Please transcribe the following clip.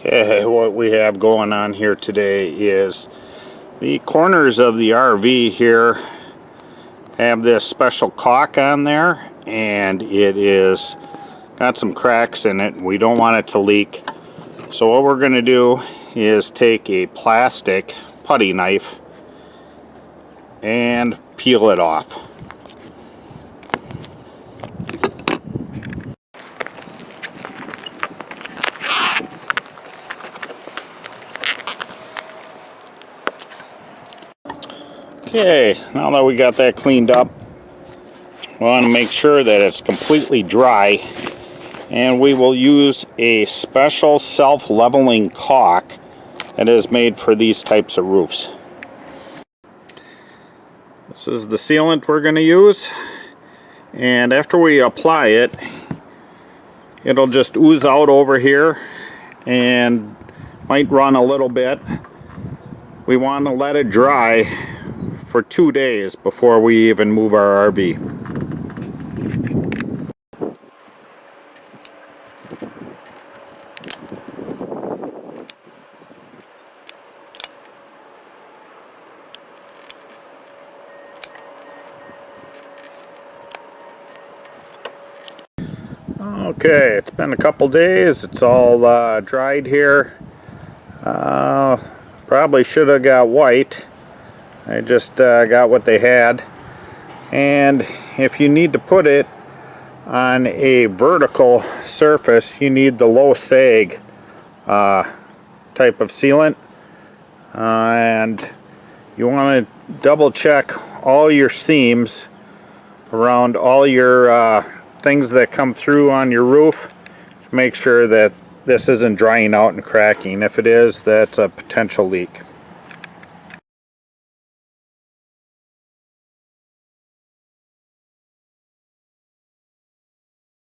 Okay, what we have going on here today is the corners of the RV here have this special caulk on there, and it is got some cracks in it. We don't want it to leak. So what we're going to do is take a plastic putty knife and peel it off. Okay, now that we got that cleaned up, we want to make sure that it's completely dry, and we will use a special self-leveling caulk that is made for these types of roofs. This is the sealant we're going to use, and after we apply it, it'll just ooze out over here and might run a little bit. We want to let it dry for 2 days before we even move our RV. Okay, it's been a couple days. It's all dried here. Probably should have got white. I just got what they had. And if you need to put it on a vertical surface, you need the low sag type of sealant. And you want to double check all your seams around all your things that come through on your roof to make sure that this isn't drying out and cracking. If it is, that's a potential leak.